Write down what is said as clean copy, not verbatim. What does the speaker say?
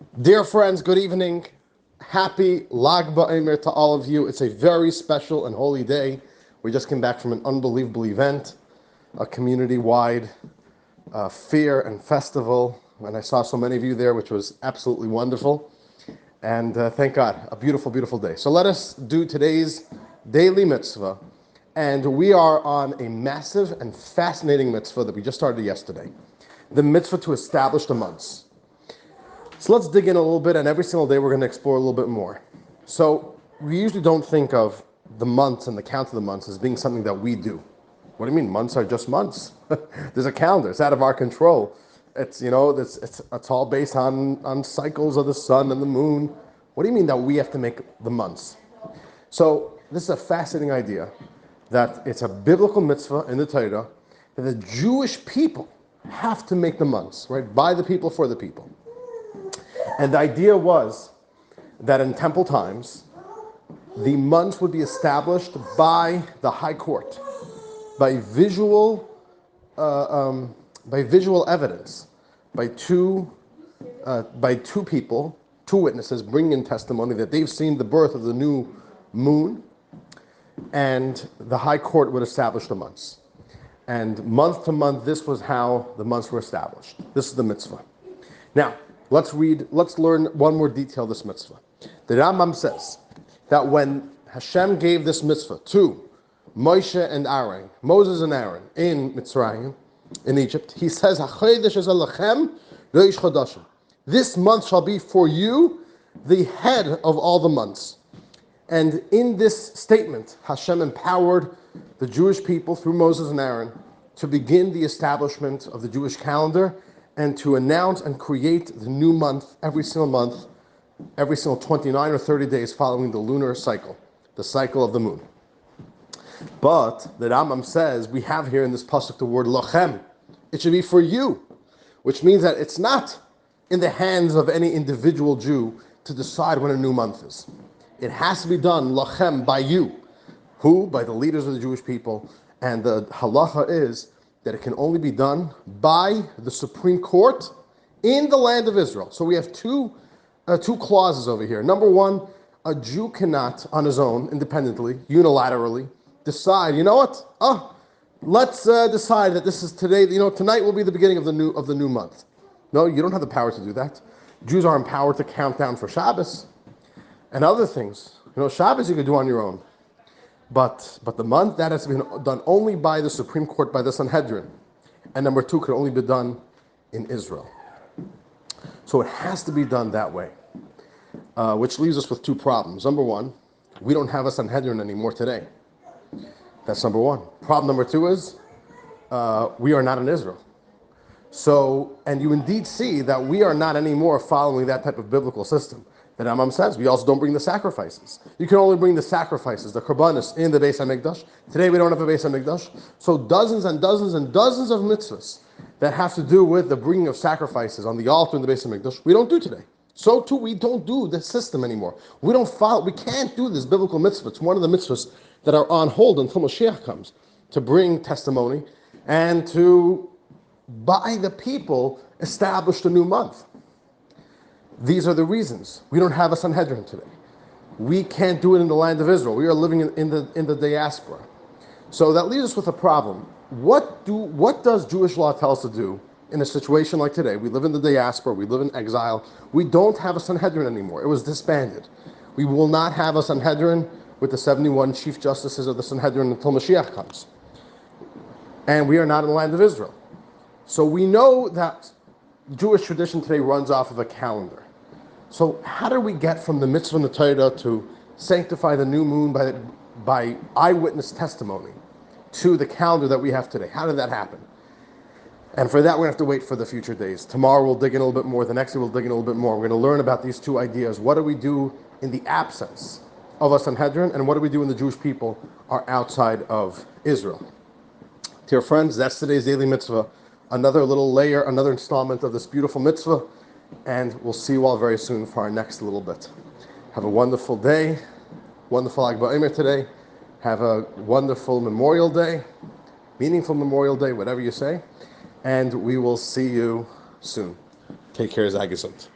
Dear friends, good evening. Happy Lag BaOmer to all of you. It's a very special and holy day. We just came back from an unbelievable event, a community-wide fair and festival, and I saw so many of you there, which was absolutely wonderful. And thank God, a beautiful, beautiful day. So let us do today's Daily Mitzvah. And we are on a massive and fascinating mitzvah that we just started yesterday. The mitzvah to establish the months. So let's dig in a little bit, and every single day we're going to explore a little bit more. So we usually don't think of the months and the count of the months as being something that we do. What do you mean? Months are just months. There's a calendar. It's out of our control. It's all based on cycles of the sun and the moon. What do you mean that we have to make the months? So this is a fascinating idea that it's a biblical mitzvah in the Torah that the Jewish people have to make the months, right? By the people, for the people. And the idea was that in temple times, the months would be established by the high court, by visual evidence, by two people, two witnesses bringing in testimony that they've seen the birth of the new moon, and the high court would establish the months. And month to month, this was how the months were established. This is the mitzvah. Now, let's learn one more detail of this mitzvah. The Rambam says that when Hashem gave this mitzvah to Moshe and Aaron, Moses and Aaron in Mitzrayim, in Egypt, he says, this month shall be for you the head of all the months. And in this statement, Hashem empowered the Jewish people through Moses and Aaron to begin the establishment of the Jewish calendar and to announce and create the new month, every single 29 or 30 days following the lunar cycle, the cycle of the moon. But the Rambam says, we have here in this pasuk the word lochem. It should be for you, which means that it's not in the hands of any individual Jew to decide when a new month is. It has to be done lochem by you. Who? By the leaders of the Jewish people. And the halacha is that it can only be done by the Supreme Court in the land of Israel. So we have two clauses over here. Number one, a Jew cannot, on his own, independently, unilaterally, decide, you know what? Let's decide that this is today, tonight will be the beginning of the new month. No, you don't have the power to do that. Jews are empowered to count down for Shabbos and other things. Shabbos you can do on your own. But the month, that has to be done only by the Supreme Court, by the Sanhedrin. And number two, could only be done in Israel. So it has to be done that way. Which leaves us with two problems. Number one, we don't have a Sanhedrin anymore today. That's number one. Problem number two is, we are not in Israel. So, and you indeed see that we are not anymore following that type of biblical system. The Rambam says we also don't bring the sacrifices. You can only bring the sacrifices, the korbanos, in the Beis HaMikdash. Today we don't have a Beis HaMikdash. So dozens and dozens and dozens of mitzvahs that have to do with the bringing of sacrifices on the altar in the Beis HaMikdash, we don't do today. So too, we don't do this system anymore. We can't do this biblical mitzvah. It's one of the mitzvahs that are on hold until Mashiach comes, to bring testimony and to, by the people, establish the new month. These are the reasons. We don't have a Sanhedrin today. We can't do it in the land of Israel. We are living in the diaspora. So that leaves us with a problem. What does Jewish law tell us to do in a situation like today? We live in the diaspora. We live in exile. We don't have a Sanhedrin anymore. It was disbanded. We will not have a Sanhedrin with the 71 chief justices of the Sanhedrin until Mashiach comes. And we are not in the land of Israel. So we know that Jewish tradition today runs off of a calendar. So how do we get from the mitzvah in the Torah to sanctify the new moon by eyewitness testimony to the calendar that we have today? How did that happen? And for that, we're going to have to wait for the future days. Tomorrow we'll dig in a little bit more. The next day we'll dig in a little bit more. We're going to learn about these two ideas. What do we do in the absence of a Sanhedrin, and what do we do when the Jewish people are outside of Israel? Dear friends, that's today's Daily Mitzvah. Another little layer, another installment of this beautiful mitzvah. And we'll see you all very soon for our next little bit. Have a wonderful day. Wonderful Lag BaOmer today. Have a wonderful Memorial Day. Meaningful Memorial Day, whatever you say. And we will see you soon. Take care, Zagesund.